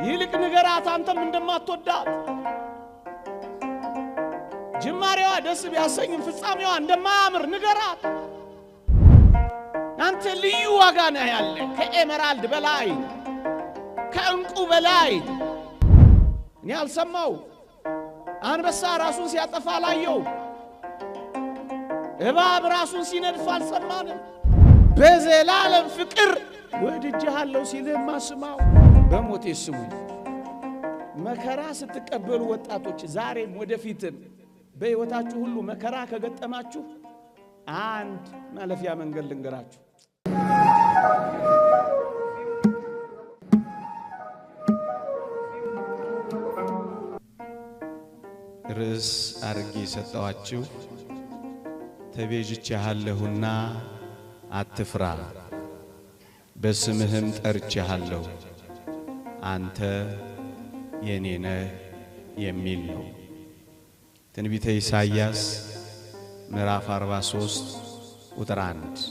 ይልቅ ንገራት አንተም እንደማትወዳት ጅማሬዋ ደስ ቢያሰኝም ፍጻሜዋ እንደማያምር ንገራት። አንተ ልዩ ዋጋ ነህ ያለ ከኤመራልድ በላይ ከእንቁ በላይ። እኔ አልሰማው አንበሳ ራሱን ሲያጠፋ ላየው እባብ ራሱን ሲነድፍ አልሰማንም። በዘላለም ፍቅር ወድጄሃለሁ ሲልህ ማስማው በሞቴ ስሙኝ። መከራ ስትቀበሉ ወጣቶች ዛሬም ወደፊትም በሕይወታችሁ ሁሉ መከራ ከገጠማችሁ አንድ ማለፊያ መንገድ ልንገራችሁ። ርዕስ አርጌ ሰጠዋችሁ ተቤዥቼሃለሁና አትፍራ በስምህም ጠርቼሃለሁ አንተ የኔ ነህ የሚል ነው። ትንቢተ ኢሳይያስ ምዕራፍ 43 ቁጥር 1።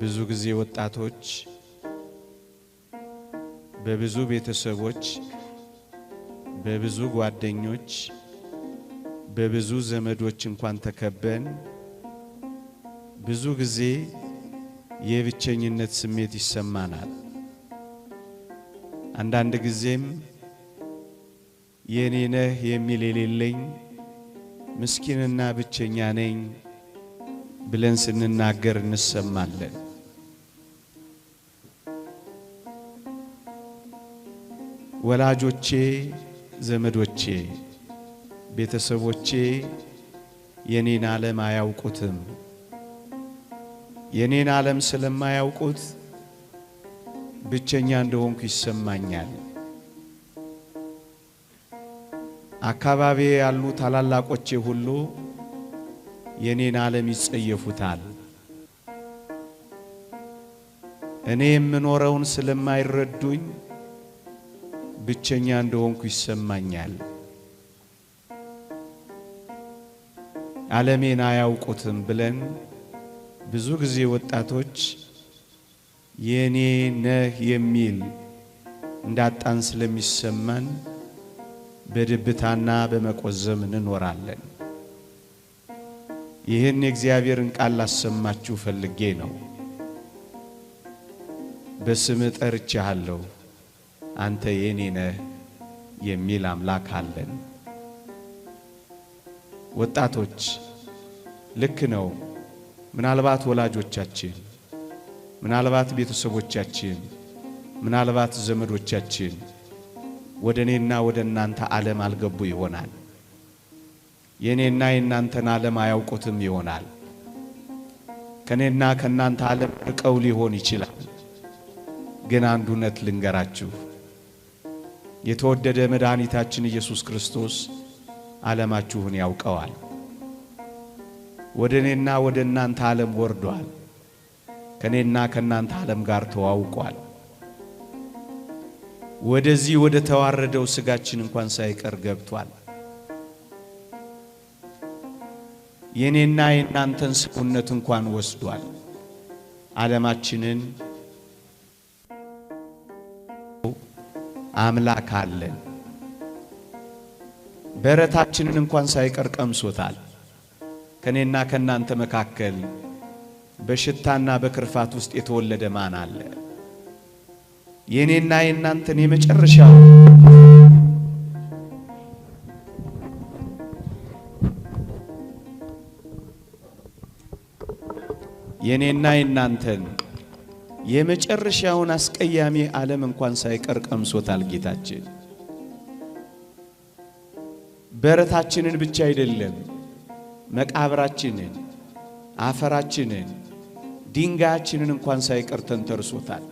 ብዙ ጊዜ ወጣቶች በብዙ ቤተሰቦች በብዙ ጓደኞች በብዙ ዘመዶች እንኳን ተከበን ብዙ ጊዜ የብቸኝነት ስሜት ይሰማናል። አንዳንድ ጊዜም የኔ ነህ የሚል የሌለኝ ምስኪንና ብቸኛ ነኝ ብለን ስንናገር እንሰማለን። ወላጆቼ፣ ዘመዶቼ፣ ቤተሰቦቼ የኔን ዓለም አያውቁትም። የኔን ዓለም ስለማያውቁት ብቸኛ እንደሆንኩ ይሰማኛል። አካባቢ ያሉ ታላላቆቼ ሁሉ የኔን ዓለም ይጸየፉታል። እኔ የምኖረውን ስለማይረዱኝ ብቸኛ እንደሆንኩ ይሰማኛል። ዓለሜን አያውቁትም ብለን ብዙ ጊዜ ወጣቶች የኔ ነህ የሚል እንዳጣን ስለሚሰማን በድብታና በመቆዘም እንኖራለን። ይህን የእግዚአብሔርን ቃል ላሰማችሁ ፈልጌ ነው። በስምህ ጠርቼሃለሁ አንተ የኔ ነህ የሚል አምላክ አለን። ወጣቶች ልክ ነው። ምናልባት ወላጆቻችን፣ ምናልባት ቤተሰቦቻችን፣ ምናልባት ዘመዶቻችን ወደ እኔና ወደ እናንተ ዓለም አልገቡ ይሆናል። የኔና የእናንተን ዓለም አያውቁትም ይሆናል። ከኔና ከእናንተ ዓለም ርቀው ሊሆን ይችላል። ግን አንድ እውነት ልንገራችሁ፣ የተወደደ መድኃኒታችን ኢየሱስ ክርስቶስ ዓለማችሁን ያውቀዋል። ወደ እኔና ወደ እናንተ ዓለም ወርዷል። ከኔና ከእናንተ ዓለም ጋር ተዋውቋል። ወደዚህ ወደ ተዋረደው ስጋችን እንኳን ሳይቀር ገብቷል። የኔና የእናንተን ሰውነት እንኳን ወስዷል። ዓለማችንን አምላክ አለን። በረታችንን እንኳን ሳይቀር ቀምሶታል። ከኔና ከናንተ መካከል በሽታና በክርፋት ውስጥ የተወለደ ማን አለ? የኔና የናንተን የመጨረሻው የኔና የናንተን የመጨረሻውን አስቀያሚ ዓለም እንኳን ሳይቀር ቀምሶታል ጌታችን። በረታችንን ብቻ አይደለም፣ መቃብራችንን፣ አፈራችንን፣ ድንጋያችንን እንኳን ሳይቀር ተንተርሶታል።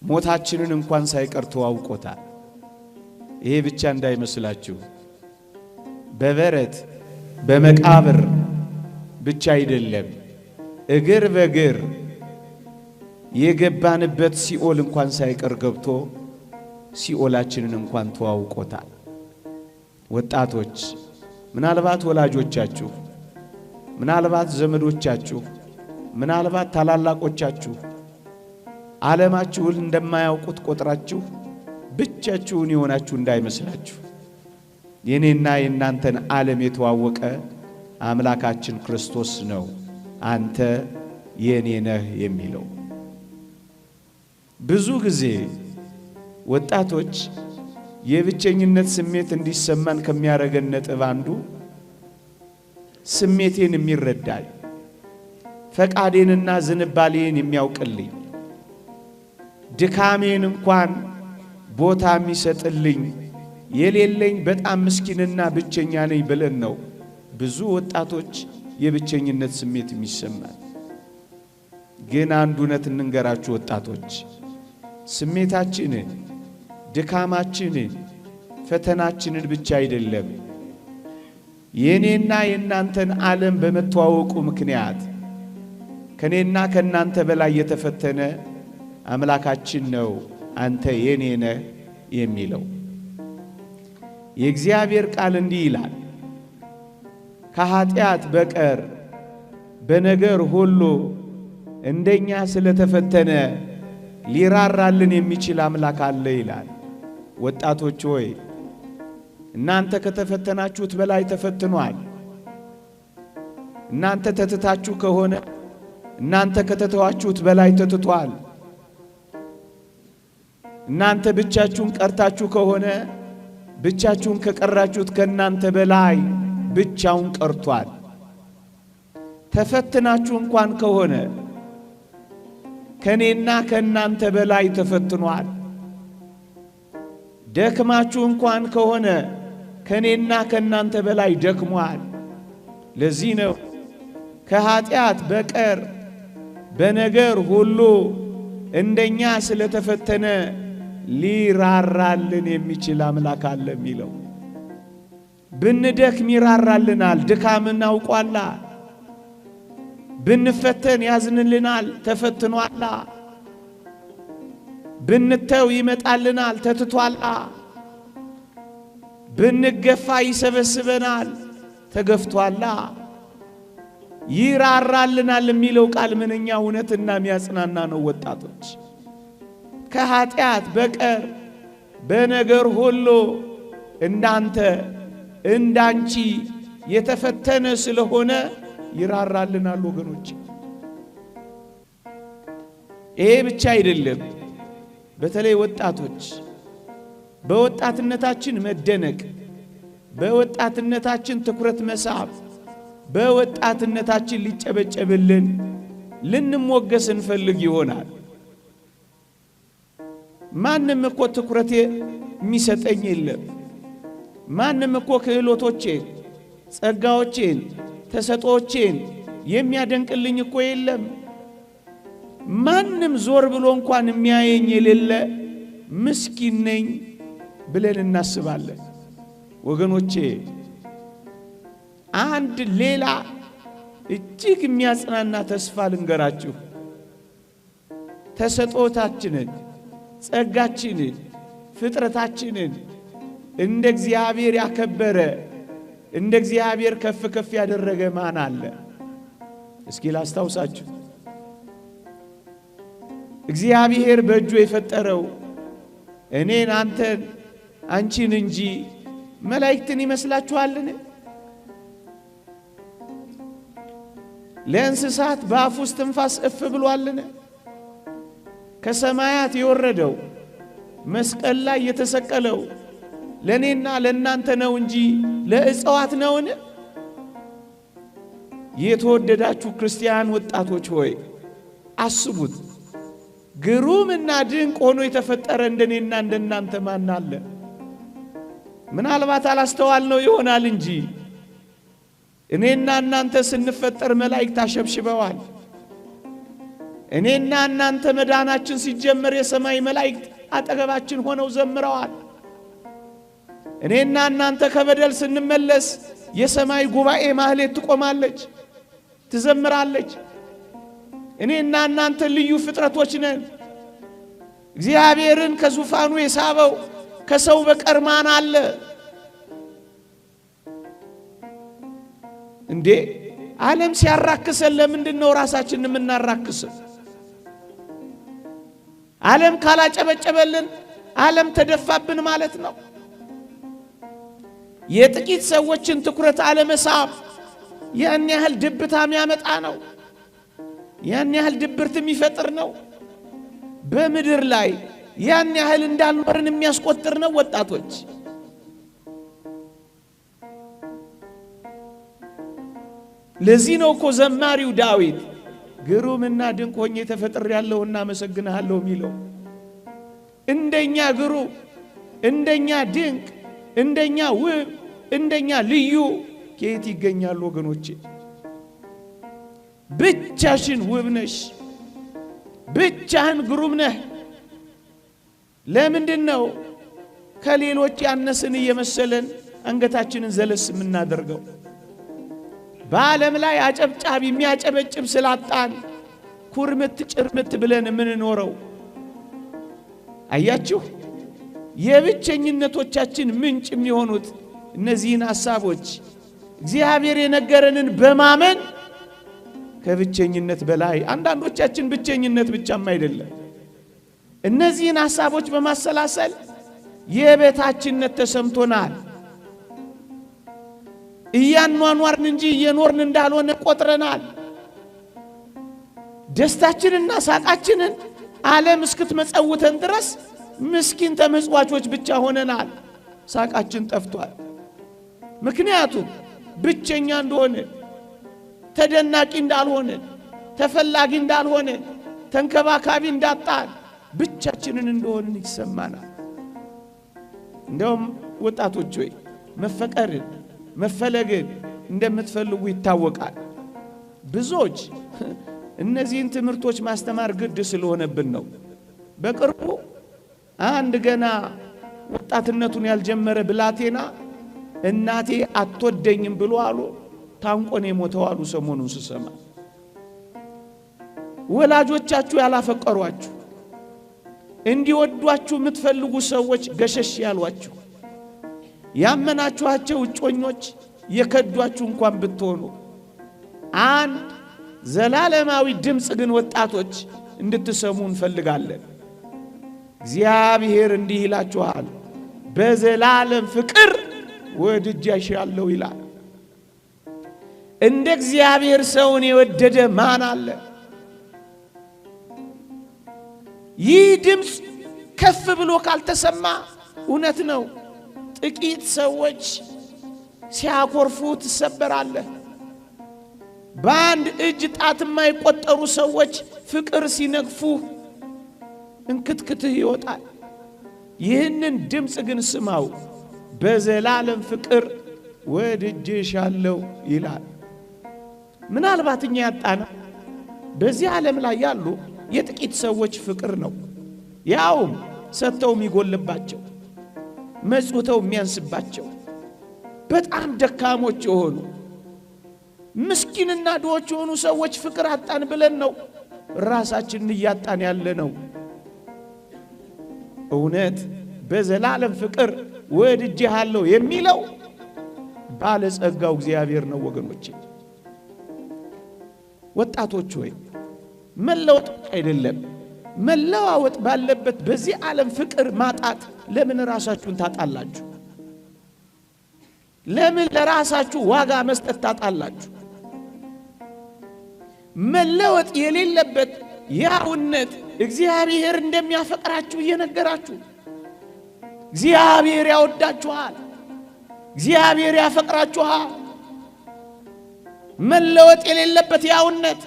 ሞታችንን እንኳን ሳይቀር ተዋውቆታል። ይሄ ብቻ እንዳይመስላችሁ፣ በበረት በመቃብር ብቻ አይደለም፣ እግር በእግር የገባንበት ሲኦል እንኳን ሳይቀር ገብቶ ሲኦላችንን እንኳን ተዋውቆታል። ወጣቶች ምናልባት ወላጆቻችሁ፣ ምናልባት ዘመዶቻችሁ፣ ምናልባት ታላላቆቻችሁ ዓለማችሁን እንደማያውቁት ቆጥራችሁ ብቻችሁን የሆናችሁ እንዳይመስላችሁ። የኔና የእናንተን ዓለም የተዋወቀ አምላካችን ክርስቶስ ነው አንተ የኔ ነህ የሚለው። ብዙ ጊዜ ወጣቶች የብቸኝነት ስሜት እንዲሰማን ከሚያረገን ነጥብ አንዱ ስሜቴን የሚረዳኝ ፈቃዴንና ዝንባሌን የሚያውቅልኝ ድካሜን እንኳን ቦታ የሚሰጥልኝ የሌለኝ በጣም ምስኪንና ብቸኛ ነኝ ብለን ነው ብዙ ወጣቶች የብቸኝነት ስሜት የሚሰማን። ግን አንድ እውነት እንንገራችሁ ወጣቶች፣ ስሜታችንን፣ ድካማችንን፣ ፈተናችንን ብቻ አይደለም የኔና የእናንተን ዓለም በመተዋወቁ ምክንያት ከኔና ከእናንተ በላይ የተፈተነ አምላካችን ነው አንተ የኔ ነህ የሚለው። የእግዚአብሔር ቃል እንዲህ ይላል፣ ከኃጢአት በቀር በነገር ሁሉ እንደኛ ስለተፈተነ ሊራራልን የሚችል አምላክ አለ ይላል። ወጣቶች ሆይ እናንተ ከተፈተናችሁት በላይ ተፈትኗል። እናንተ ተትታችሁ ከሆነ እናንተ ከተተዋችሁት በላይ ተትቷል። እናንተ ብቻችሁን ቀርታችሁ ከሆነ ብቻችሁን ከቀራችሁት ከናንተ በላይ ብቻውን ቀርቷል። ተፈትናችሁ እንኳን ከሆነ ከኔና ከናንተ በላይ ተፈትኗል። ደክማችሁ እንኳን ከሆነ ከኔና ከናንተ በላይ ደክሟል። ለዚህ ነው ከኃጢአት በቀር በነገር ሁሉ እንደኛ ስለተፈተነ ሊራራልን የሚችል አምላክ አለ የሚለው። ብንደክም ይራራልናል፣ ድካምን አውቋላ። ብንፈተን ያዝንልናል፣ ተፈትኗላ። ብንተው ይመጣልናል፣ ተትቷላ። ብንገፋ ይሰበስበናል፣ ተገፍቷላ። ይራራልናል የሚለው ቃል ምንኛ እውነትና የሚያጽናና ነው ወጣቶች። ከኃጢአት በቀር በነገር ሁሉ እንዳንተ እንዳንቺ የተፈተነ ስለሆነ ይራራልናል ወገኖች። ይሄ ብቻ አይደለም። በተለይ ወጣቶች በወጣትነታችን መደነቅ፣ በወጣትነታችን ትኩረት መሳብ፣ በወጣትነታችን ሊጨበጨብልን ልንሞገስ እንፈልግ ይሆናል። ማንም እኮ ትኩረት የሚሰጠኝ የለም። ማንም እኮ ክህሎቶቼን፣ ጸጋዎቼን፣ ተሰጦቼን የሚያደንቅልኝ እኮ የለም። ማንም ዞር ብሎ እንኳን የሚያየኝ የሌለ ምስኪን ነኝ ብለን እናስባለን። ወገኖቼ አንድ ሌላ እጅግ የሚያጽናና ተስፋ ልንገራችሁ። ተሰጦታችንን፣ ጸጋችንን፣ ፍጥረታችንን እንደ እግዚአብሔር ያከበረ እንደ እግዚአብሔር ከፍ ከፍ ያደረገ ማን አለ? እስኪ ላስታውሳችሁ። እግዚአብሔር በእጁ የፈጠረው እኔን፣ አንተን፣ አንቺን እንጂ መላእክትን ይመስላችኋልን? ለእንስሳት በአፉ ውስጥ ትንፋስ እፍ ብሏልን? ከሰማያት የወረደው መስቀል ላይ የተሰቀለው ለኔና ለእናንተ ነው እንጂ ለእጽዋት ነውን? የተወደዳችሁ ክርስቲያን ወጣቶች ሆይ አስቡት። ግሩምና ድንቅ ሆኖ የተፈጠረ እንደኔና እንደናንተ ማን አለ? ምናልባት አላስተዋልነው ይሆናል እንጂ እኔና እናንተ ስንፈጠር መላእክት አሸብሽበዋል። እኔና እናንተ መዳናችን ሲጀመር የሰማይ መላእክት አጠገባችን ሆነው ዘምረዋል። እኔና እናንተ ከበደል ስንመለስ የሰማይ ጉባኤ ማህሌት ትቆማለች፣ ትዘምራለች። እኔና እናንተ ልዩ ፍጥረቶች ነን። እግዚአብሔርን ከዙፋኑ የሳበው ከሰው በቀር ማን አለ እንዴ? ዓለም ሲያራክሰን ለምንድን ነው ራሳችንን የምናራክሰው? ዓለም ካላጨበጨበልን ዓለም ተደፋብን ማለት ነው። የጥቂት ሰዎችን ትኩረት አለመሳብ ያን ያህል ድብታም ያመጣ ነው። ያን ያህል ድብርት የሚፈጥር ነው። በምድር ላይ ያን ያህል እንዳልኖርን የሚያስቆጥር ነው። ወጣቶች ለዚህ ነው እኮ ዘማሪው ዳዊት ግሩምና ድንቅ ሆኜ ተፈጥሬያለሁና አመሰግንሃለሁ የሚለው። እንደኛ ግሩም፣ እንደኛ ድንቅ፣ እንደኛ ውብ፣ እንደኛ ልዩ ከየት ይገኛሉ ወገኖቼ? ብቻሽን ውብ ነሽ፣ ብቻህን ግሩም ነህ። ለምንድን ነው ከሌሎች ያነስን እየመሰለን አንገታችንን ዘለስ የምናደርገው? በዓለም ላይ አጨብጫቢ የሚያጨበጭብ ስላጣን ኩርምት ጭርምት ብለን የምንኖረው። አያችሁ፣ የብቸኝነቶቻችን ምንጭ የሚሆኑት እነዚህን ሐሳቦች እግዚአብሔር የነገረንን በማመን ከብቸኝነት በላይ አንዳንዶቻችን ብቸኝነት ብቻም አይደለም፣ እነዚህን ሐሳቦች በማሰላሰል የበታችነት ተሰምቶናል። እያኗኗርን እንጂ እየኖርን እንዳልሆነ ቆጥረናል። ደስታችንና ሳቃችንን ዓለም እስክትመጸውተን ድረስ ምስኪን ተመጽዋቾች ብቻ ሆነናል። ሳቃችን ጠፍቷል። ምክንያቱም ብቸኛ እንደሆነ፣ ተደናቂ እንዳልሆነ፣ ተፈላጊ እንዳልሆነ፣ ተንከባካቢ እንዳጣን ብቻችንን እንደሆንን ይሰማናል። እንደውም ወጣቶች ሆይ መፈቀርን መፈለግን እንደምትፈልጉ ይታወቃል። ብዙዎች እነዚህን ትምህርቶች ማስተማር ግድ ስለሆነብን ነው። በቅርቡ አንድ ገና ወጣትነቱን ያልጀመረ ብላቴና እናቴ አትወደኝም ብሎ አሉ ታንቆን የሞተው አሉ። ሰሞኑን ስሰማ ወላጆቻችሁ ያላፈቀሯችሁ እንዲወዷችሁ የምትፈልጉ ሰዎች ገሸሽ ያሏችሁ ያመናችኋቸው እጮኞች የከዷችሁ እንኳን ብትሆኑ አንድ ዘላለማዊ ድምጽ ግን ወጣቶች እንድትሰሙ እንፈልጋለን። እግዚአብሔር እንዲህ ይላችኋል፣ በዘላለም ፍቅር ወድጄሻለሁ ይላል። እንደ እግዚአብሔር ሰውን የወደደ ማን አለ? ይህ ድምጽ ከፍ ብሎ ካልተሰማ እውነት ነው ጥቂት ሰዎች ሲያኮርፉ ትሰበራለህ። በአንድ እጅ ጣት የማይቆጠሩ ሰዎች ፍቅር ሲነግፉ እንክትክትህ ይወጣል። ይህንን ድምጽ ግን ስማው፣ በዘላለም ፍቅር ወድጄሻለሁ ይላል። ምናልባት እኛ ያጣና በዚህ ዓለም ላይ ያሉ የጥቂት ሰዎች ፍቅር ነው። ያውም ሰጥተው የሚጎልባቸው፣ መጽውተው የሚያንስባቸው፣ በጣም ደካሞች የሆኑ ምስኪንና ድሆች የሆኑ ሰዎች ፍቅር አጣን ብለን ነው ራሳችንን እያጣን ያለ ነው። እውነት በዘላለም ፍቅር ወድጄሃለሁ የሚለው ባለጸጋው እግዚአብሔር ነው። ወገኖቼ ወጣቶች ሆይ መለወጥ አይደለም መለዋወጥ ባለበት በዚህ ዓለም ፍቅር ማጣት ለምን ራሳችሁን ታጣላችሁ? ለምን ለራሳችሁ ዋጋ መስጠት ታጣላችሁ? መለወጥ የሌለበት ያውነት እግዚአብሔር እንደሚያፈቅራችሁ እየነገራችሁ፣ እግዚአብሔር ያወዳችኋል፣ እግዚአብሔር ያፈቅራችኋል። መለወጥ የሌለበት ያውነት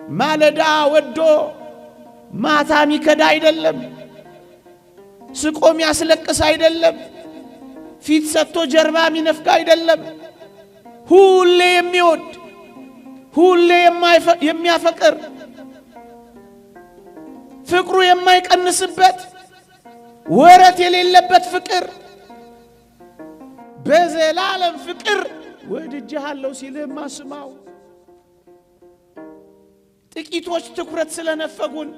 ማለዳ ወዶ ማታ ሚከዳ አይደለም፣ ስቆም ያስለቅስ አይደለም፣ ፊት ሰጥቶ ጀርባ ሚነፍጋ አይደለም። ሁሌ የሚወድ ሁሌ የሚያፈቅር ፍቅሩ የማይቀንስበት ወረት የሌለበት ፍቅር በዘላለም ፍቅር ወድጄሃለሁ ሲልህማ ስማው። ጥቂቶች ትኩረት ስለነፈጉን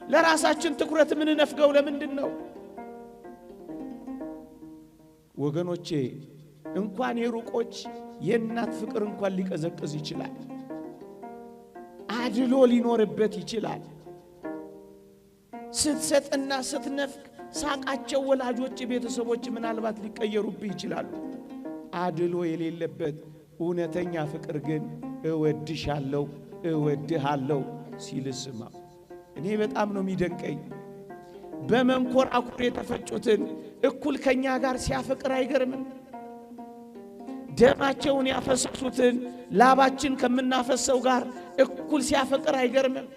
ለራሳችን ትኩረት ምን ነፍገው ለምንድን ነው? ወገኖቼ እንኳን የሩቆች የእናት ፍቅር እንኳን ሊቀዘቅዝ ይችላል። አድሎ ሊኖርበት ይችላል። ስትሰጥና ስትነፍቅ ሳቃቸው ወላጆች ቤተሰቦች ምናልባት ሊቀየሩብህ ይችላሉ። አድሎ የሌለበት እውነተኛ ፍቅር ግን እወድሻለሁ እወድሃለሁ ሲል ስማ። እኔ በጣም ነው የሚደንቀኝ። በመንኮራኩር የተፈጩትን እኩል ከኛ ጋር ሲያፈቅር አይገርምም? ደማቸውን ያፈሰሱትን ላባችን ከምናፈሰው ጋር እኩል ሲያፈቅር አይገርምም?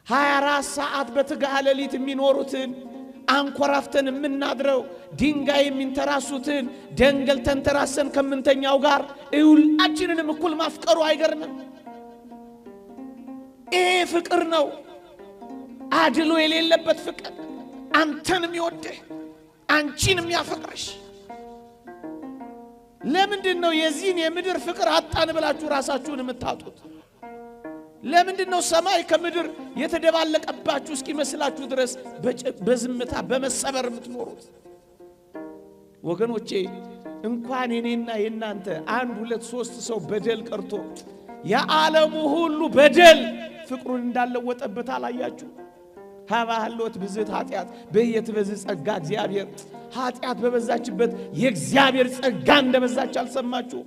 24 ሰዓት በትጋሃ ሌሊት የሚኖሩትን አንኮራፍተን የምናድረው ድንጋይ የሚንተራሱትን ደንገል ተንተራሰን ከምንተኛው ጋር ሁላችንንም እኩል ማፍቀሩ አይገርምም? ይሄ ፍቅር ነው፣ አድሎ የሌለበት ፍቅር። አንተንም ይወድህ አንቺንም ያፈቅርሽ። ለምንድን ነው የዚህን የምድር ፍቅር አጣን ብላችሁ ራሳችሁን የምታጡት? ለምንድን ነው ሰማይ ከምድር የተደባለቀባችሁ እስኪመስላችሁ ድረስ በዝምታ በመሰበር የምትኖሩት? ወገኖቼ እንኳን የኔና የናንተ 1 2 3 ሰው በደል ቀርቶ የዓለሙ ሁሉ በደል ፍቅሩን እንዳለወጠበት አላያችሁ? ሀባህሎት ብዝት ኃጢአት በየትበዝ ጸጋ እግዚአብሔር። ኃጢአት በበዛችበት የእግዚአብሔር ጸጋ እንደበዛች አልሰማችሁ?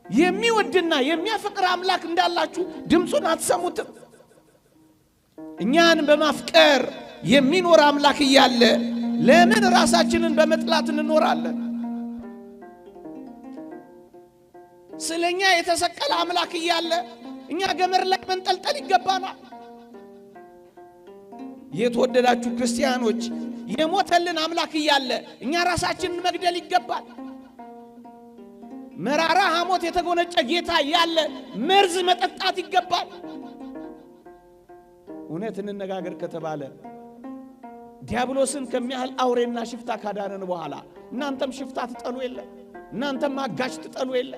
የሚወድና የሚያፈቅር አምላክ እንዳላችሁ ድምፁን አትሰሙትም? እኛን በማፍቀር የሚኖር አምላክ እያለ ለምን ራሳችንን በመጥላት እንኖራለን? ስለኛ የተሰቀለ አምላክ እያለ እኛ ገመድ ላይ መንጠልጠል ይገባናል? የተወደዳችሁ ክርስቲያኖች የሞተልን አምላክ እያለ እኛ ራሳችንን መግደል ይገባል? መራራ ሐሞት የተጎነጨ ጌታ እያለ መርዝ መጠጣት ይገባል? እውነት እንነጋገር ከተባለ ዲያብሎስን ከሚያህል አውሬና ሽፍታ ካዳነን በኋላ እናንተም ሽፍታ ትጠሉ የለ? እናንተም አጋሽ ትጠሉ የለ?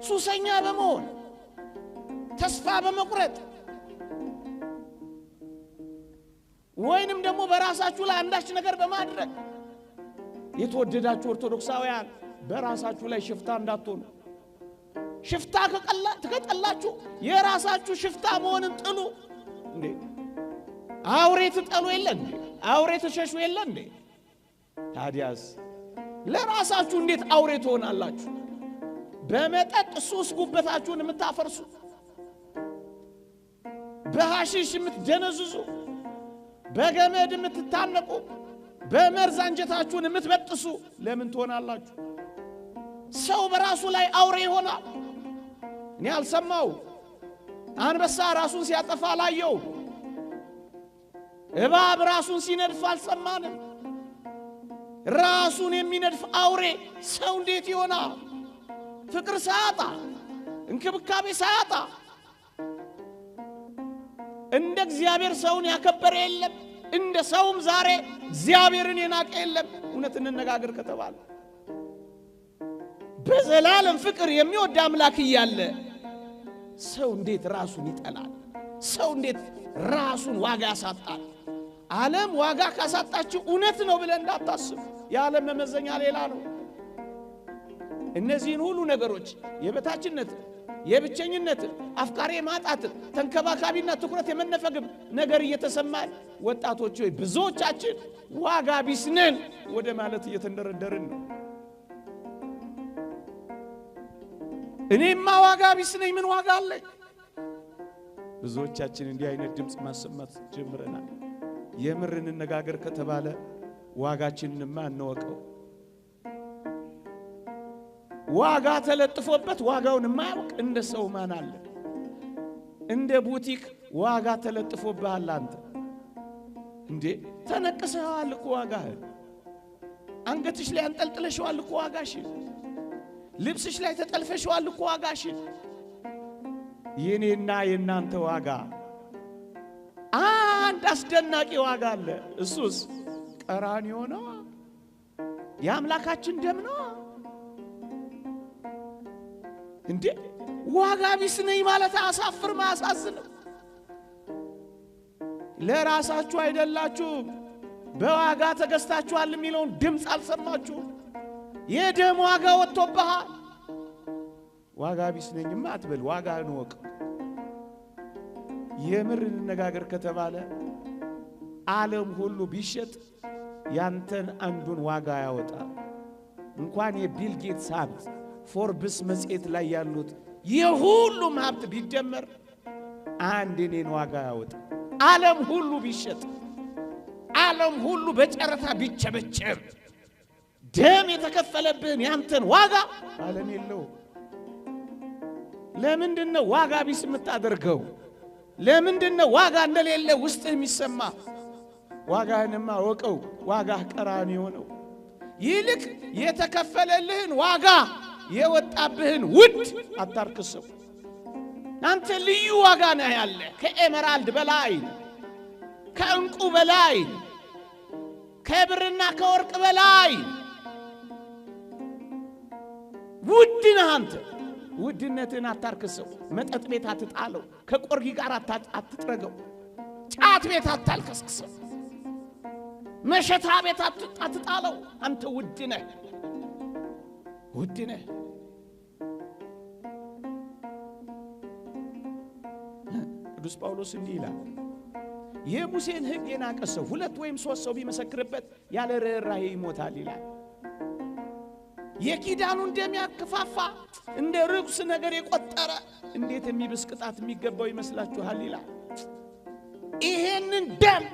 ሱሰኛ በመሆን ተስፋ በመቁረጥ ወይንም ደግሞ በራሳችሁ ላይ አንዳች ነገር በማድረግ የተወደዳችሁ ኦርቶዶክሳውያን በራሳችሁ ላይ ሽፍታ እንዳትሆኑ። ሽፍታ ከቀላችሁ የራሳችሁ ሽፍታ መሆንን ጥሉ። እንዴ አውሬ ትጠሉ የለ እንዴ? አውሬ ትሸሹ የለ እንዴ? ታዲያስ ለራሳችሁ እንዴት አውሬ ትሆናላችሁ? በመጠጥ ሱስ ጉበታችሁን የምታፈርሱ፣ በሐሺሽ የምትደነዝዙ፣ በገመድ የምትታነቁ፣ በመርዝ አንጀታችሁን የምትበጥሱ ለምን ትሆናላችሁ? ሰው በራሱ ላይ አውሬ ይሆናል። እኔ አልሰማው አንበሳ ራሱን ሲያጠፋ አላየው። እባብ ራሱን ሲነድፍ አልሰማንም። ራሱን የሚነድፍ አውሬ ሰው እንዴት ይሆናል? ፍቅር ሳያጣ እንክብካቤ ሳያጣ እንደ እግዚአብሔር ሰውን ያከበረ የለም። እንደ ሰውም ዛሬ እግዚአብሔርን የናቀ የለም። እውነት እንነጋገር ከተባለ በዘላለም ፍቅር የሚወድ አምላክ እያለ ሰው እንዴት ራሱን ይጠላል? ሰው እንዴት ራሱን ዋጋ ያሳጣል? ዓለም ዋጋ ካሳጣችሁ እውነት ነው ብለን እንዳታስቡ። የዓለም መመዘኛ ሌላ ነው። እነዚህን ሁሉ ነገሮች የበታችነት፣ የብቸኝነት፣ አፍቃሪ ማጣት፣ ተንከባካቢና ትኩረት የመነፈግም ነገር እየተሰማን ወጣቶች ሆይ ብዙዎቻችን ዋጋ ቢስ ነን ወደ ማለት እየተንደረደርን ነው። እኔማ ዋጋ ቢስ ነኝ፣ ምን ዋጋ አለኝ? ብዙዎቻችን እንዲህ አይነት ድምፅ ማሰማት ጀምረናል። የምር እንነጋገር ከተባለ ዋጋችንንማ እንወቀው። ዋጋ ተለጥፎበት ዋጋውን የማያውቅ እንደ ሰው ማን አለ? እንደ ቡቲክ ዋጋ ተለጥፎብሃል አንተ። እንዴ ተነቅሰዋል እኮ ዋጋህን። አንገትሽ ላይ አንጠልጥለሽዋል እኮ ዋጋሽን። ልብስሽ ላይ ተጠልፈሽዋል እኮ ዋጋሽን። የኔና የናንተ ዋጋ አንድ አስደናቂ ዋጋ አለ። እሱስ ቀራንዮ ነው። የአምላካችን ደም ነው። እንዴ ዋጋ ቢስ ነኝ ማለት አሳፍርም አያሳዝንም? ለራሳችሁ አይደላችሁም፣ በዋጋ ተገዝታችኋል የሚለውን ድምፅ አልሰማችሁም? የደም ዋጋ ወጥቶብሃል። ዋጋ ቢስ ነኝማ አትበል። ዋጋህን ወቅ። የምር እንነጋገር ከተባለ ዓለም ሁሉ ቢሸጥ ያንተን አንዱን ዋጋ ያወጣ። እንኳን የቢል ጌትስ ሀብት ፎርብስ መጽሔት ላይ ያሉት የሁሉም ሀብት ቢደመር አንድ የኔን ዋጋ ያወጣ። ዓለም ሁሉ ቢሸጥ፣ ዓለም ሁሉ በጨረታ ቢቸበቸብ ደም የተከፈለብህን ያንተን ዋጋ ዓለም የለው። ለምንድነው ዋጋ ቢስ የምታደርገው? ለምንድነው ዋጋ እንደሌለ ውስጥ የሚሰማ? ዋጋህንማ ወቀው። ዋጋህ ቀራንዮ ነው። ይልቅ የተከፈለልህን ዋጋ የወጣብህን ውድ አታርክሰው። አንተ ልዩ ዋጋ ነህ ያለ ከኤመራልድ በላይ፣ ከእንቁ በላይ፣ ከብርና ከወርቅ በላይ ውድ ነህ አንተ። ውድነትን አታርክሰው። መጠጥ ቤት አትጣለው። ከቆርጊ ጋር አትጥረገው። ጫት ቤት አታልከስክሰው። መሸታ ቤት አትጣለው። አንተ ውድ ነህ፣ ውድ ነህ። ቅዱስ ጳውሎስ እንዲህ ይላል፣ የሙሴን ሕግ የናቀ ሰው 2 ወይም 3 ሰው ቢመሰክርበት ያለ ርኅራኄ ይሞታል ይላል። የኪዳኑን ደም ያከፋፋ እንደ ርኩስ ነገር የቆጠረ እንዴት የሚብስ ቅጣት የሚገባው ይመስላችኋል ይላል። ይሄንን ደም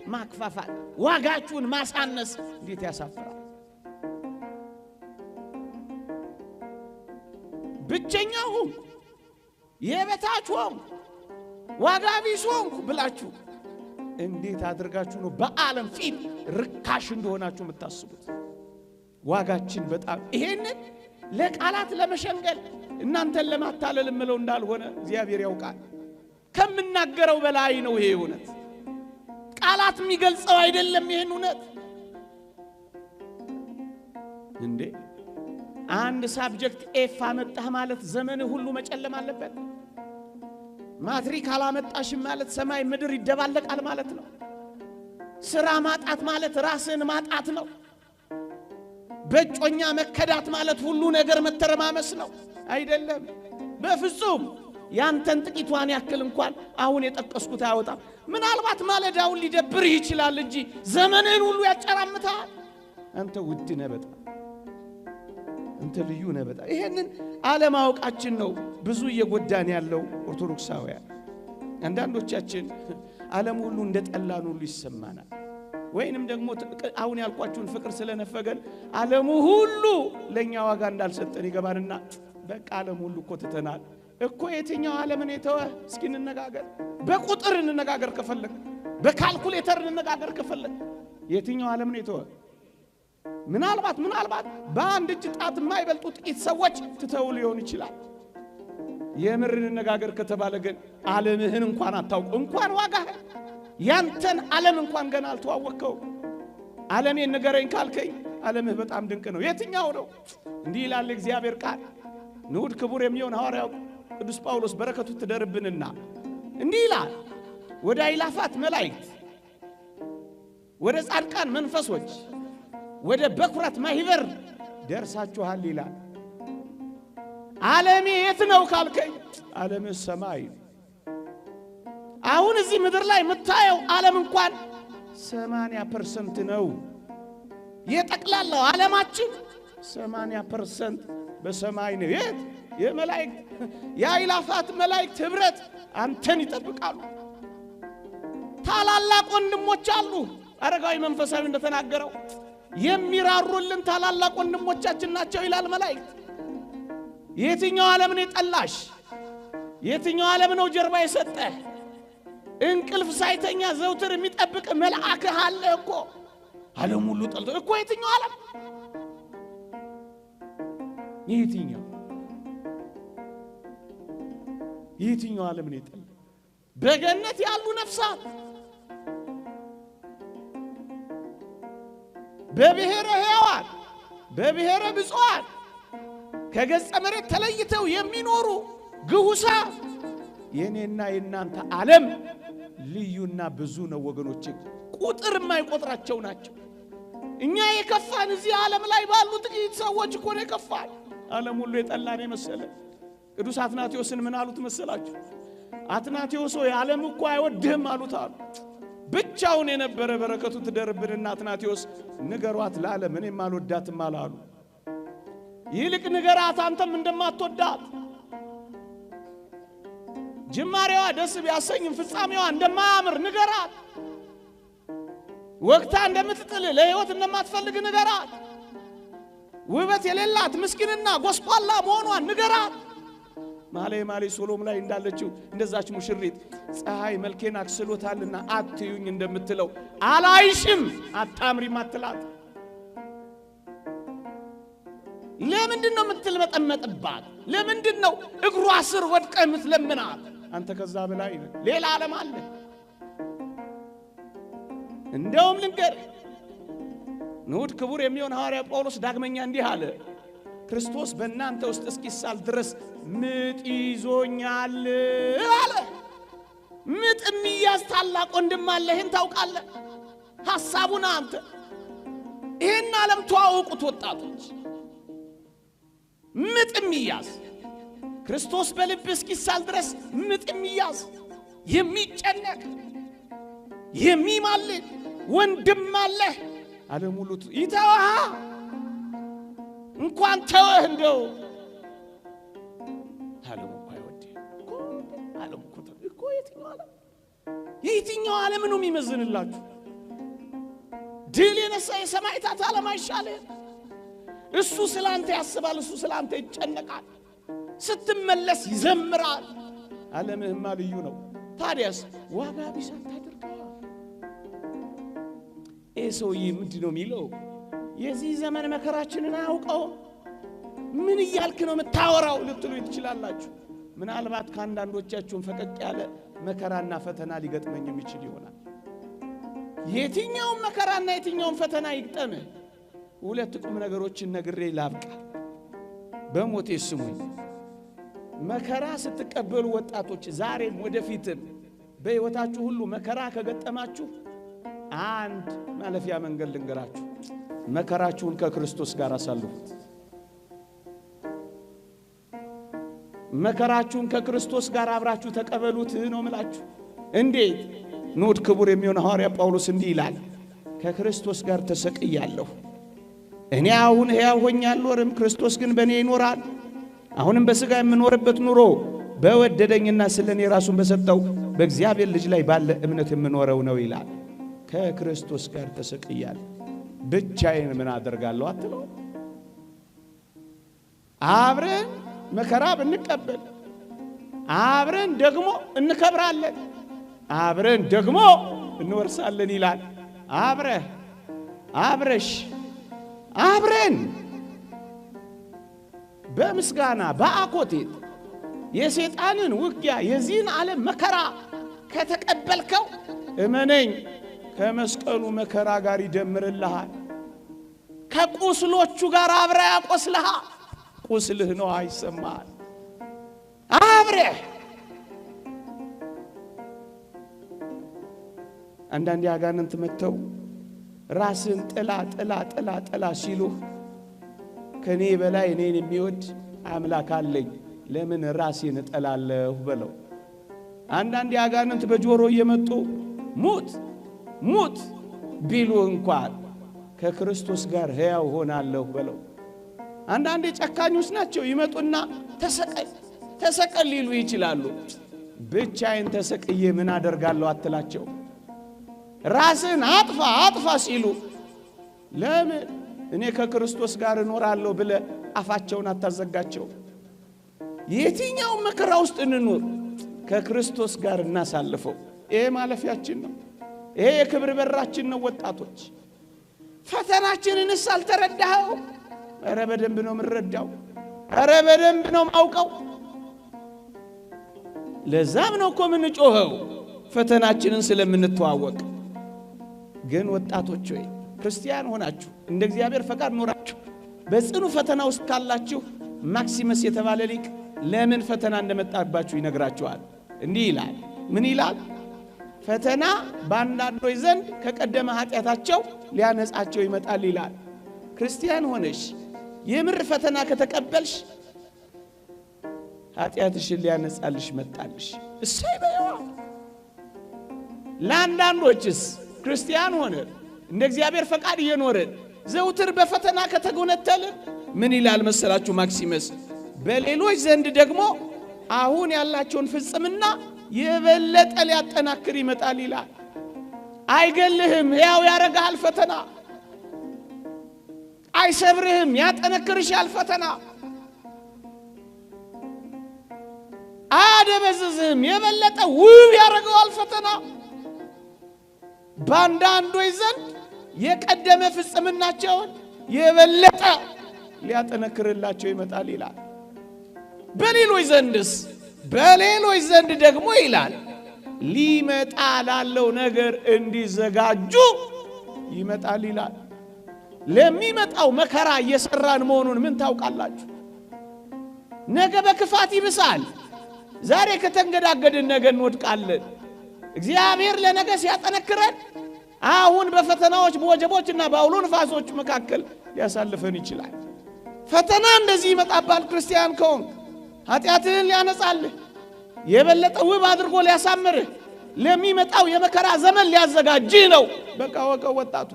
ማክፋፋት፣ ዋጋችሁን ማሳነስ እንዴት ያሳፍራል! ብቸኛው የበታች ሆንኩ፣ ዋጋ ቢስ ሆንኩ ብላችሁ እንዴት አድርጋችሁ ነው በዓለም ፊት ርካሽ እንደሆናችሁ የምታስቡት? ዋጋችን በጣም ይሄንን ለቃላት ለመሸንገል እናንተን ለማታለል ምለው እንዳልሆነ እግዚአብሔር ያውቃል። ከምናገረው በላይ ነው ይሄ እውነት። ቃላት የሚገልጸው አይደለም ይሄን እውነት። እንዴ አንድ ሳብጀክት ኤፍ አመጣህ ማለት ዘመን ሁሉ መጨለም አለበት? ማትሪክ አላመጣሽም ማለት ሰማይ ምድር ይደባለቃል ማለት ነው? ስራ ማጣት ማለት ራስን ማጣት ነው? በጮኛ መከዳት ማለት ሁሉ ነገር መተረማመስ ነው? አይደለም በፍጹም። ያንተን ጥቂቷን ያክል እንኳን አሁን የጠቀስኩት አያወጣም። ምናልባት ማለዳውን ሊደብርህ ይችላል እንጂ ዘመንህን ሁሉ ያጨራምታል። አንተ ውድ ነህ በጣም፣ አንተ ልዩ ነህ በጣም። ይሄንን አለማወቃችን ነው ብዙ እየጎዳን ያለው ኦርቶዶክሳውያን። አንዳንዶቻችን ዓለም ሁሉ እንደጠላን ሁሉ ይሰማናል። ወይንም ደግሞ አሁን ያልኳችሁን ፍቅር ስለነፈገን ዓለሙ ሁሉ ለኛ ዋጋ እንዳልሰጠን ይገባንና በቃ ዓለም ሁሉ እኮ ትተናል እኮ። የትኛው ዓለምን የተወ? እስኪ እንነጋገር። በቁጥር እንነጋገር ከፈለግ፣ በካልኩሌተር እንነጋገር ከፈለግ። የትኛው ዓለምን የተወ? ምናልባት በአንድ እጅ ጣት የማይበልጡ ጥቂት ሰዎች ትተው ሊሆን ይችላል። የምር እንነጋገር ከተባለ ግን ዓለምህን እንኳን አታውቁ፣ እንኳን ዋጋህን ያንተን ዓለም እንኳን ገና አልተዋወቅከው። ዓለሜን ንገረኝ ካልከኝ ዓለምህ በጣም ድንቅ ነው። የትኛው ነው? እንዲህ ይላል እግዚአብሔር ቃል። ንዑድ ክቡር የሚሆን ሐዋርያው ቅዱስ ጳውሎስ በረከቱ ትደርብንና እንዲህ ይላል፣ ወደ አእላፋት መላእክት፣ ወደ ጻድቃን መንፈሶች፣ ወደ በኩራት ማህበር ደርሳችኋል ይላል። ዓለሜ የት ነው ካልከኝ ዓለምህ ሰማይ። አሁን እዚህ ምድር ላይ የምታየው ዓለም እንኳን 80% ነው። የጠቅላላው ዓለማችን 80% በሰማይ ነው። የት? የመላእክት የአእላፋት መላእክት ህብረት አንተን ይጠብቃሉ። ታላላቅ ወንድሞች አሉ። አረጋዊ መንፈሳዊ እንደተናገረው የሚራሩልን ታላላቅ ወንድሞቻችን ናቸው ይላል መላእክት። የትኛው ዓለም ነው የጠላሽ? የትኛው ዓለም ነው ጀርባ የሰጠህ? እንቅልፍ ሳይተኛ ዘውትር የሚጠብቅ መልአክህ አለ እኮ። ዓለም ሁሉ ጠልቶ እኮ የትኛው ዓለም? የትኛው ዓለም ነው የጠላ? በገነት ያሉ ነፍሳት በብሔረ ሕያዋን በብሔረ ብፁዓን ከገጸ መሬት ተለይተው የሚኖሩ ግሁሳ የኔና የናንተ ዓለም ልዩና ብዙ ነው ወገኖች። ቁጥር የማይቆጥራቸው ናቸው። እኛ የከፋን እዚህ ዓለም ላይ ባሉ ጥቂት ሰዎች እኮ ነው የከፋን። ዓለም ሁሉ የጠላን የመሰለ ቅዱስ አትናቴዎስን ምን አሉት መሰላችሁ? አትናቴዎስ ሆይ ዓለም እኮ አይወድህም አሉት አሉ። ብቻውን የነበረ በረከቱ ትደርብንና አትናቴዎስ ንገሯት ለዓለም እኔም አልወዳትም አላሉ። ይልቅ ንገራት አንተም እንደማትወዳት፣ ጅማሬዋ ደስ ቢያሰኝም ፍጻሜዋ እንደማያምር ንገራት። ወቅታ እንደምትጥል ለሕይወት እንደማትፈልግ ንገራት። ውበት የሌላት ምስኪንና ጎስቋላ መሆኗን ንገራት። ማሌ ሶሎም ላይ እንዳለችው እንደዛች ሙሽሪት ፀሐይ መልኬን አክስሎታልና አትዩኝ እንደምትለው አላይሽም አታምሪም አትላት። ለምንድነው የምትልመጠመጥባት? ለምንድነው እግሯ ስር ወድቀህ የምትለምናት? አንተ ከዛ በላይ ሌላ ዓለም አለ። እንደውም ልንገር ንዑድ ክቡር የሚሆን ሐዋርያ ጳውሎስ ዳግመኛ እንዲህ አለ፣ ክርስቶስ በእናንተ ውስጥ እስኪሳል ድረስ ምጥ ይዞኛል አለ። ምጥ የሚያዝ ታላቅ ወንድም አለ። ይህን ታውቃለህ? ሐሳቡን አንተ ይህን ዓለም ተዋወቁት ወጣቶች። ምጥ የሚያዝ ክርስቶስ በልብ እስኪሳል ድረስ ምጥ የሚያዝ የሚጨነቅ የሚማልድ ወንድም አለ። ዓለም ሁሉ ይተዋሃ እንኳን ተወህ እንደው ዓለም እኮ አይወድህም እኮ። ዓለም እኮ የትኛው ዓለም ነው የሚመዝንላችሁ? ድል የነሳ የሰማዕታት ዓለም አይሻልህም? እሱ ስላንተ ያስባል፣ እሱ ስላንተ ይጨነቃል፣ ስትመለስ ይዘምራል። ዓለምህማ ልዩ ነው። ታዲያስ ዋጋ ቢስ አታድርገው። ሰውዬ ምንድን ነው የሚለው? የዚህ ዘመን መከራችንን አያውቀው። ምን እያልክ ነው የምታወራው ልትሉ ትችላላችሁ። ምናልባት ከአንዳንዶቻችሁም ፈቀቅ ያለ መከራና ፈተና ሊገጥመኝ የሚችል ይሆናል። የትኛውም መከራና የትኛውም ፈተና ይግጠምህ። ሁለት ቁም ነገሮችን ነግሬ ላብቃ። በሞቴ ስሙኝ። መከራ ስትቀበሉ ወጣቶች፣ ዛሬም ወደፊትም በሕይወታችሁ ሁሉ መከራ ከገጠማችሁ አንድ ማለፊያ መንገድ ልንገራችሁ። መከራችሁን ከክርስቶስ ጋር አሳልፉት። መከራችሁን ከክርስቶስ ጋር አብራችሁ ተቀበሉት ነው ምላችሁ። እንዴት? ንዑድ ክቡር የሚሆን ሐዋርያ ጳውሎስ እንዲህ ይላል፣ ከክርስቶስ ጋር ተሰቅያለሁ። እኔ አሁን ሕያው ሆኜ አልኖርም፣ ክርስቶስ ግን በእኔ ይኖራል። አሁንም በሥጋ የምኖርበት ኑሮ በወደደኝና ስለኔ ራሱን በሰጠው በእግዚአብሔር ልጅ ላይ ባለ እምነት የምኖረው ነው ይላል። ከክርስቶስ ጋር ተሰቅያለሁ። ብቻዬን ምን አደርጋለሁ አትለው። አብረን መከራ ብንቀበል አብረን ደግሞ እንከብራለን፣ አብረን ደግሞ እንወርሳለን ይላል። አብረሽ አብረን በምስጋና በአኮቴት የሰይጣንን ውጊያ የዚህን ዓለም መከራ ከተቀበልከው እመነኝ ከመስቀሉ መከራ ጋር ይደምርልሃል። ከቁስሎቹ ጋር አብረ ያቆስልሃል። ቁስልህ ነው አይሰማል። አብረህ አንዳንዴ አጋንንት መተው ራስን ጥላ ሲሉህ ከኔ በላይ እኔን የሚወድ አምላክ አለኝ፣ ለምን ራሴን እጠላለሁ በለው። አንዳንዴ አጋንንት በጆሮ እየመጡ ሙት ቢሉ እንኳን ከክርስቶስ ጋር ሕያው ሆናለሁ በለው። አንዳንዴ ጨካኞች ናቸው፣ ይመጡና ተሰቀል ሊሉ ይችላሉ። ብቻዬን ተሰቅዬ ምን አደርጋለሁ አትላቸው። ራስን አጥፋ ሲሉ ለምን እኔ ከክርስቶስ ጋር እኖራለሁ ብለ አፋቸውን አታዘጋቸው። የትኛው መከራ ውስጥ እንኖር ከክርስቶስ ጋር እናሳልፈው። ይሄ ማለፊያችን ነው። ይሄ የክብር በራችን ነው። ወጣቶች ፈተናችንንስ አልተረዳኸው? ኧረ በደንብ ነው የምንረዳው። ኧረ በደንብ ነው ማውቀው። ለዛም ነው እኮ የምንጮኸው ፈተናችንን ስለምንተዋወቅ። ግን ወጣቶች ሆይ ክርስቲያን ሆናችሁ እንደ እግዚአብሔር ፈቃድ ኖራችሁ በጽኑ ፈተና ውስጥ ካላችሁ ማክሲመስ የተባለ ሊቅ ለምን ፈተና እንደመጣባችሁ ይነግራችኋል። እንዲህ ይላል። ምን ይላል? ፈተና በአንዳንዶች ዘንድ ከቀደመ ኃጢአታቸው ሊያነጻቸው ይመጣል ይላል። ክርስቲያን ሆነሽ የምር ፈተና ከተቀበልሽ ኃጢአትሽን ሊያነጻልሽ መጣልሽ። እሰይ በይዋ። ለአንዳንዶችስ ክርስቲያን ሆነ እንደ እግዚአብሔር ፈቃድ እየኖረ ዘውትር በፈተና ከተጎነተልን ምን ይላል መሰላችሁ ማክሲመስ? በሌሎች ዘንድ ደግሞ አሁን ያላቸውን ፍጽምና የበለጠ ሊያጠናክር ይመጣል ይላል። አይገልህም፣ ሕያው ያረጋል ፈተና። አይሰብርህም፣ ያጠነክርሻል ፈተና። አያደበዝዝህም፣ የበለጠ ውብ ያረጋል ፈተና። ባንዳንዶች ዘንድ የቀደመ ፍጽምናቸውን የበለጠ ሊያጠነክርላቸው ይመጣል ይላል። በሌሎች ዘንድስ በሌሎች ዘንድ ደግሞ ይላል ሊመጣ ላለው ነገር እንዲዘጋጁ ይመጣል ይላል። ለሚመጣው መከራ እየሰራን መሆኑን ምን ታውቃላችሁ? ነገ በክፋት ይብሳል። ዛሬ ከተንገዳገድን ነገ እንወድቃለን። እግዚአብሔር ለነገ ሲያጠነክረን አሁን በፈተናዎች በወጀቦችና በአውሎ ንፋሶች መካከል ሊያሳልፈን ይችላል። ፈተና እንደዚህ ይመጣባል። ክርስቲያን ከሆንክ ኃጢአትህን ሊያነጻልህ የበለጠ ውብ አድርጎ ሊያሳምርህ ለሚመጣው የመከራ ዘመን ሊያዘጋጅህ ነው። በቃ ወቀው ወጣቱ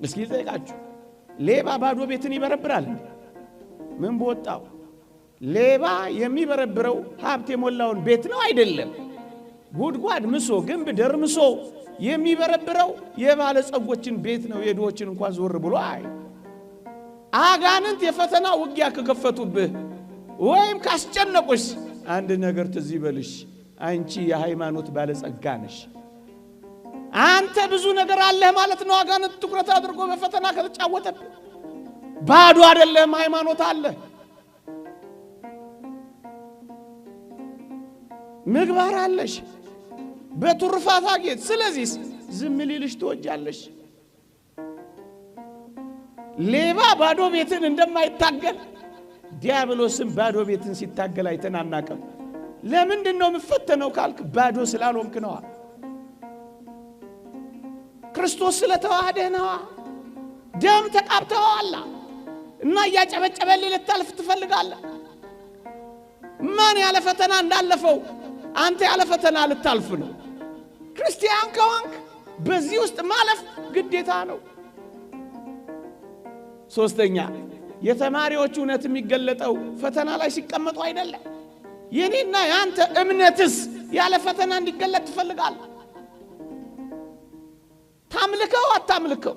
እስኪ ጠይቃችሁ፣ ሌባ ባዶ ቤትን ይበረብራል? ምን በወጣው? ሌባ የሚበረብረው ሀብት የሞላውን ቤት ነው አይደለም። ጉድጓድ ምሶ ግንብ ደርምሶ የሚበረብረው የባለጸጎችን ቤት ነው። የድሆችን እንኳን ዞር ብሎ አይ። አጋንንት የፈተና ውጊያ ከከፈቱብህ ወይም ካስጨነቁሽ አንድ ነገር ትዝ ይበልሽ፣ አንቺ የሃይማኖት ባለጸጋ ነሽ። አንተ ብዙ ነገር አለህ ማለት ነው። አጋንንት ትኩረት አድርጎ በፈተና ከተጫወተብህ ባዶ አይደለም፣ ሃይማኖት አለ፣ ምግባር አለሽ፣ በትሩፋት አጌጥ። ስለዚህ ዝም ሊልሽ ትወጃለሽ። ሌባ ባዶ ቤትን እንደማይታገል ዲያብሎስም ባዶ ቤትን ሲታገል አይተን አናውቅም። ለምንድን ነው የምፈተነው ካልክ ባዶ ስላልሆንክ ነዋ። ክርስቶስ ስለተዋህደህ ነዋ። ደም ተቃብተዋል እና እያጨበጨበልህ ልታልፍ ትፈልጋለህ። ማን ያለ ፈተና እንዳለፈው አንተ ያለ ፈተና ልታልፍ ነው። ክርስቲያን ከሆንክ በዚህ ውስጥ ማለፍ ግዴታ ነው። ሶስተኛ የተማሪዎች እውነት የሚገለጠው ፈተና ላይ ሲቀመጡ አይደለም። የኔና ያንተ እምነትስ ያለ ፈተና እንዲገለጥ ትፈልጋለህ? ታምልከው አታምልከው?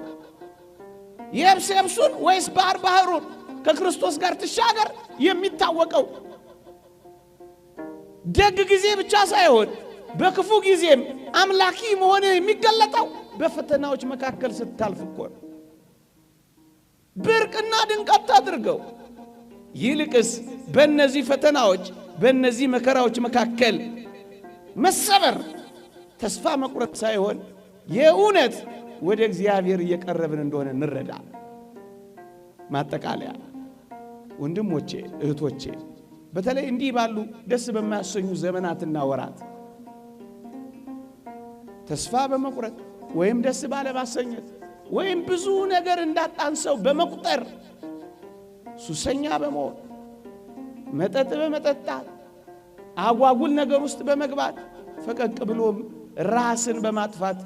የብስ የብሱን ወይስ ባህር ባህሩን ከክርስቶስ ጋር ትሻገር የሚታወቀው ደግ ጊዜ ብቻ ሳይሆን በክፉ ጊዜም አምላኪ መሆን የሚገለጠው በፈተናዎች መካከል ስታልፍ እኮ ነው። ብርቅና ድንቀት አድርገው። ይልቅስ በእነዚህ ፈተናዎች በእነዚህ መከራዎች መካከል መሰበር፣ ተስፋ መቁረጥ ሳይሆን የእውነት ወደ እግዚአብሔር እየቀረብን እንደሆነ እንረዳ። ማጠቃለያ ወንድሞቼ እህቶቼ፣ በተለይ እንዲህ ባሉ ደስ በማያሰኙ ዘመናትና ወራት ተስፋ በመቁረጥ ወይም ደስ ባለ ማሰኘት ወይም ብዙ ነገር እንዳጣን ሰው በመቁጠር ሱሰኛ በመሆን መጠጥ በመጠጣት አጓጉል ነገር ውስጥ በመግባት ፈቀቅ ብሎም ራስን በማጥፋት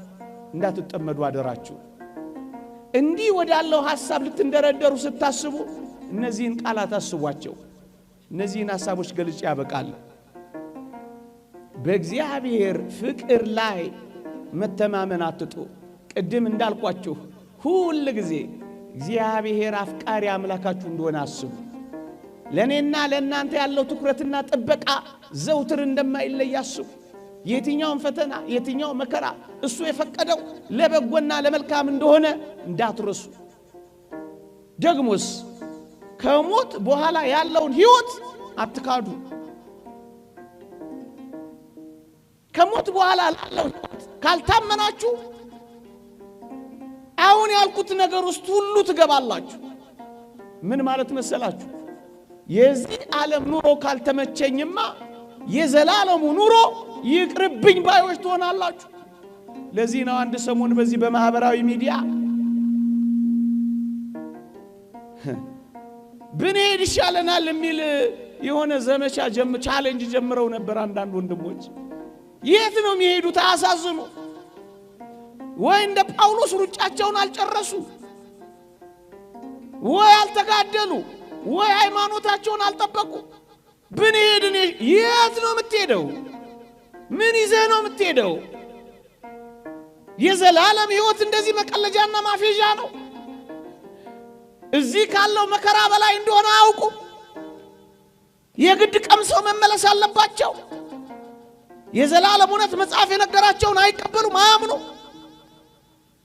እንዳትጠመዱ አደራችሁ። እንዲህ ወዳለው ሐሳብ ልትንደረደሩ ስታስቡ እነዚህን ቃላት አስቧቸው። እነዚህን ሐሳቦች ገልጬ ያበቃል። በእግዚአብሔር ፍቅር ላይ መተማመን አትጡ። ቅድም እንዳልኳችሁ ሁሉ ጊዜ እግዚአብሔር አፍቃሪ አምላካችሁ እንደሆነ አስቡ። ለኔና ለእናንተ ያለው ትኩረትና ጥበቃ ዘውትር እንደማይለይ አስቡ። የትኛውን ፈተና የትኛው መከራ እሱ የፈቀደው ለበጎና ለመልካም እንደሆነ እንዳትረሱ። ደግሞስ ከሞት በኋላ ያለውን ሕይወት አትካዱ። ከሞት በኋላ ያለው ካልታመናችሁ አሁን ያልኩት ነገር ውስጥ ሁሉ ትገባላችሁ። ምን ማለት መሰላችሁ? የዚህ ዓለም ኑሮ ካልተመቸኝማ የዘላለሙ ኑሮ ይቅርብኝ ባዮች ትሆናላችሁ። ለዚህ ነው አንድ ሰሞን በዚህ በማህበራዊ ሚዲያ ብንሄድ ይሻለናል የሚል የሆነ ዘመቻ ቻሌንጅ ጀምረው ነበር አንዳንድ ወንድሞች። የት ነው የሚሄዱት? አሳዝኑ። ወይ እንደ ጳውሎስ ሩጫቸውን አልጨረሱ፣ ወይ አልተጋደሉ፣ ወይ ሃይማኖታቸውን አልጠበቁ። ብንሄድ የት ነው የምትሄደው? ምን ይዘህ ነው የምትሄደው? የዘላለም ሕይወት እንደዚህ መቀለጃና ማፌዣ ነው። እዚህ ካለው መከራ በላይ እንደሆነ አውቁ። የግድ ቀምሰው መመለስ አለባቸው። የዘላለም እውነት መጽሐፍ የነገራቸውን አይቀበሉም፣ አያምኑ።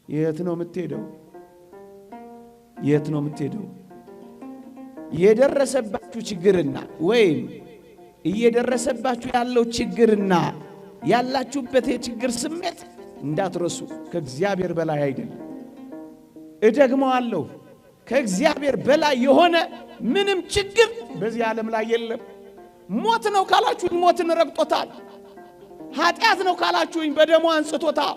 የት ነው የምትሄደው? የት ነው የምትሄደው? የደረሰባችሁ ችግርና ወይም እየደረሰባችሁ ያለው ችግርና ያላችሁበት የችግር ስሜት እንዳትረሱ፣ ከእግዚአብሔር በላይ አይደለም። እደግመዋለሁ፣ ከእግዚአብሔር በላይ የሆነ ምንም ችግር በዚህ ዓለም ላይ የለም። ሞት ነው ካላችሁኝ ሞትን ረግጦታል። ኃጢአት ነው ካላችሁኝ በደሙ አንጽቶታል።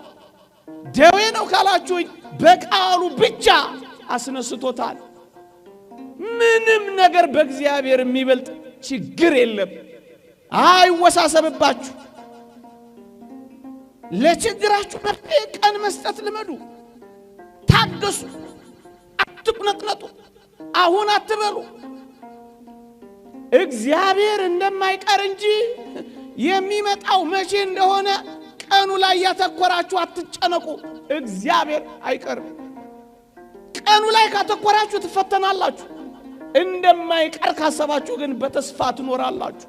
ደዌ ነው ካላችሁኝ በቃሉ ብቻ አስነስቶታል። ምንም ነገር በእግዚአብሔር የሚበልጥ ችግር የለም። አይወሳሰብባችሁ። ለችግራችሁ መፍትሄ ቀን መስጠት ልመዱ። ታገሱ። አትቁነጥነጡ። አሁን አትበሉ። እግዚአብሔር እንደማይቀር እንጂ የሚመጣው መቼ እንደሆነ ቀኑ ላይ ያተኮራችሁ አትጨነቁ። እግዚአብሔር አይቀርም። ቀኑ ላይ ካተኮራችሁ ትፈተናላችሁ። እንደማይቀር ካሰባችሁ ግን በተስፋ ትኖራላችሁ።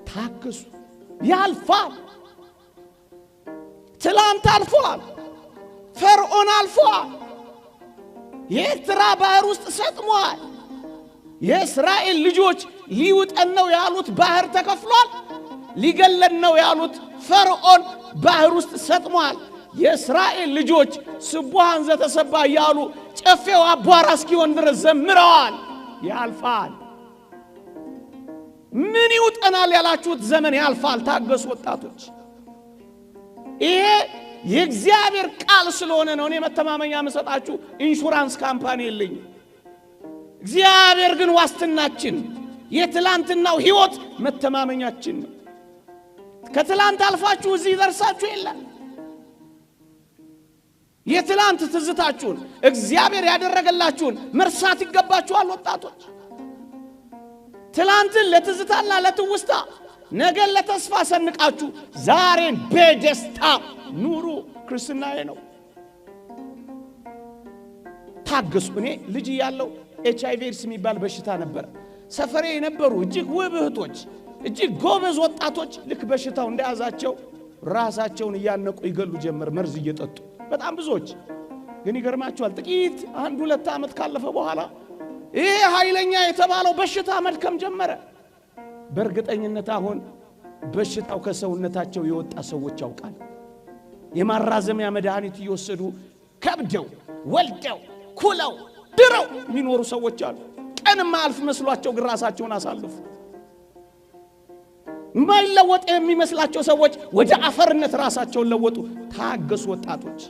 ታገሱ። ያልፋል። ትላንት አልፏል። ፈርዖን አልፏል። የኤርትራ ባህር ውስጥ ሰጥሟል። የእስራኤል ልጆች ሊውጠን ነው ያሉት ባህር ተከፍሏል። ሊገለን ነው ያሉት ፈርዖን ባህር ውስጥ ሰጥሟል። የእስራኤል ልጆች ስቡሃን ዘተሰባ ያሉ ጨፌው አቧራ እስኪሆን ድረስ ዘምረዋል። ያልፋል። ምን ይውጠናል ያላችሁት ዘመን ያልፋል። ታገሱ ወጣቶች። ይሄ የእግዚአብሔር ቃል ስለሆነ ነው። እኔ መተማመኛ መሰጣችሁ ኢንሹራንስ ካምፓኒ የለኝም። እግዚአብሔር ግን ዋስትናችን፣ የትላንትናው ሕይወት መተማመኛችን ነው። ከትላንት አልፋችሁ እዚህ ደርሳችሁ የለም። የትላንት ትዝታችሁን እግዚአብሔር ያደረገላችሁን መርሳት ይገባችኋል ወጣቶች። ትላንትን ለትዝታና ለትውስታ ነገን ለተስፋ ሰንቃችሁ ዛሬን በደስታ ኑሩ። ክርስትናዬ ነው። ታገሱ። እኔ ልጅ ያለው HIV ኤድስ የሚባል በሽታ ነበር። ሰፈሬ የነበሩ እጅግ ውብ እህቶች፣ እጅግ ጎበዝ ወጣቶች ልክ በሽታው እንደያዛቸው ራሳቸውን እያነቁ ይገሉ ጀመር፣ መርዝ እየጠጡ በጣም ብዙዎች። ግን ይገርማቸዋል፣ ጥቂት 1-2 ዓመት ካለፈ በኋላ ይሄ ኃይለኛ የተባለው በሽታ መድከም ጀመረ። በእርግጠኝነት አሁን በሽታው ከሰውነታቸው የወጣ ሰዎች ያውቃል። የማራዘሚያ መድኃኒት እየወሰዱ ከብደው ወልደው ኩለው ድረው የሚኖሩ ሰዎች አሉ። ቀንማ አልፍ መስሏቸው ግን ራሳቸውን አሳልፉ። ማይለወጥ የሚመስላቸው ሰዎች ወደ አፈርነት ራሳቸውን ለወጡ። ታገሱ ወጣቶች፣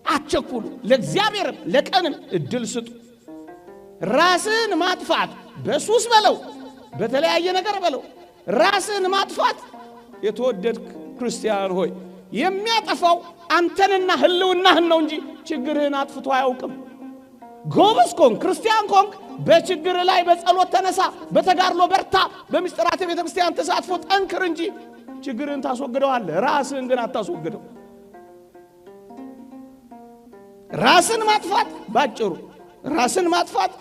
አትቸኩሉ። ለእግዚአብሔርም ለቀንም እድል ስጡ። ራስን ማጥፋት በሱስ በለው በተለያየ ነገር በለው ራስን ማጥፋት የተወደድክ ክርስቲያን ሆይ የሚያጠፋው አንተንና ህልውናህን ነው እንጂ ችግርህን አጥፍቶ አያውቅም። ጎበዝ ኮንክ ክርስቲያን ኮንክ በችግር ላይ በጸሎት ተነሳ፣ በተጋድሎ በርታ፣ በምስጢራተ ቤተ ክርስቲያን ተሳትፎ ጠንክር እንጂ ችግርህን ታስወግደዋለህ። ራስህን ግን አታስወግደው። ራስን ማጥፋት ባጭሩ ራስን ማጥፋት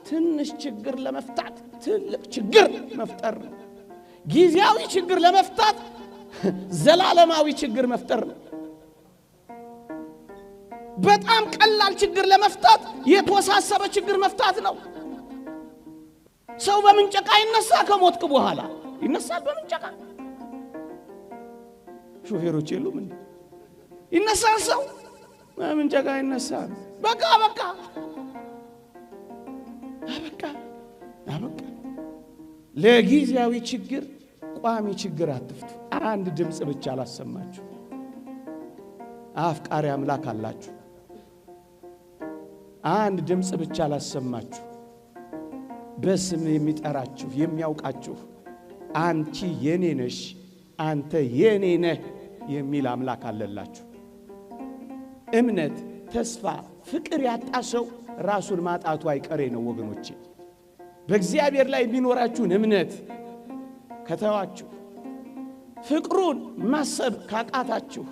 ትንሽ ችግር ለመፍታት ትልቅ ችግር መፍጠር ነው። ጊዜያዊ ችግር ለመፍታት ዘላለማዊ ችግር መፍጠር ነው። በጣም ቀላል ችግር ለመፍታት የተወሳሰበ ችግር መፍታት ነው። ሰው በምንጨቃ ይነሳ፣ ከሞትክ በኋላ ይነሳል በምንጨቃ። ሾፌሮች የሉም እንዴ? ይነሳል ሰው በምንጨቃ ይነሳል። በቃ በቃ አበቃ አበቃ። ለጊዜያዊ ችግር ቋሚ ችግር አትፍቱ። አንድ ድምጽ ብቻ አላሰማችሁ። አፍቃሪ አምላክ አላችሁ። አንድ ድምጽ ብቻ ላሰማችሁ። በስም የሚጠራችሁ የሚያውቃችሁ አንቺ የኔ ነሽ አንተ የኔ ነህ የሚል አምላክ አለላችሁ። እምነት፣ ተስፋ፣ ፍቅር ያጣ ሰው ራሱን ማጣቱ አይቀሬ ነው ወገኖቼ። በእግዚአብሔር ላይ የሚኖራችሁን እምነት ከተዋችሁ፣ ፍቅሩን ማሰብ ካቃታችሁ፣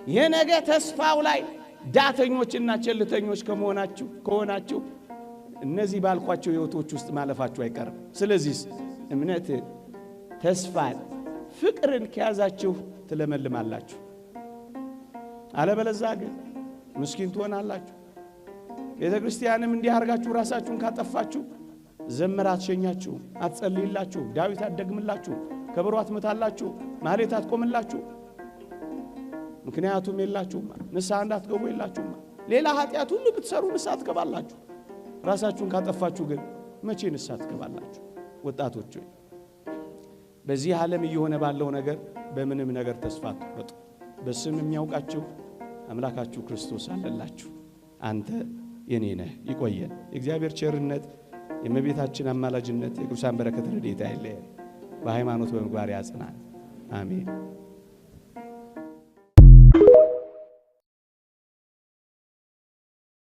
የነገ ተስፋው ላይ ዳተኞችና ቸልተኞች ከሆናችሁ እነዚህ ባልኳቸው ሕይወቶች ውስጥ ማለፋችሁ አይቀርም። ስለዚህ እምነትን፣ ተስፋን፣ ፍቅርን ከያዛችሁ ትለመልማላችሁ። አለበለዚያ ግን ምስኪን ትሆናላችሁ። ቤተ ክርስቲያንም እንዲህ አድርጋችሁ ራሳችሁን ካጠፋችሁ ዘመር አትሸኛችሁ፣ አትጸልይላችሁ፣ ዳዊት አትደግምላችሁ፣ ከበሮ አትመታላችሁ፣ ማህሌት አትቆምላችሁ። ምክንያቱም የላችሁማ፣ ንስሐ እንዳትገቡ የላችሁማ። ሌላ ኃጢአት ሁሉ ብትሰሩ ንስሐ ትገባላችሁ። ራሳችሁን ካጠፋችሁ ግን መቼ ንስሐ ትገባላችሁ? ወጣቶች ሆይ በዚህ ዓለም እየሆነ ባለው ነገር በምንም ነገር ተስፋ አትቁረጡ። በስም የሚያውቃችሁ አምላካችሁ ክርስቶስ አለላችሁ። አንተ የኔ ነህ። ይቆየን። የእግዚአብሔር ቸርነት፣ የእመቤታችን አማላጅነት፣ የቅዱሳን በረከት ረድኤት አይለየን። በሃይማኖት በምግባር ያጽናን። አሜን።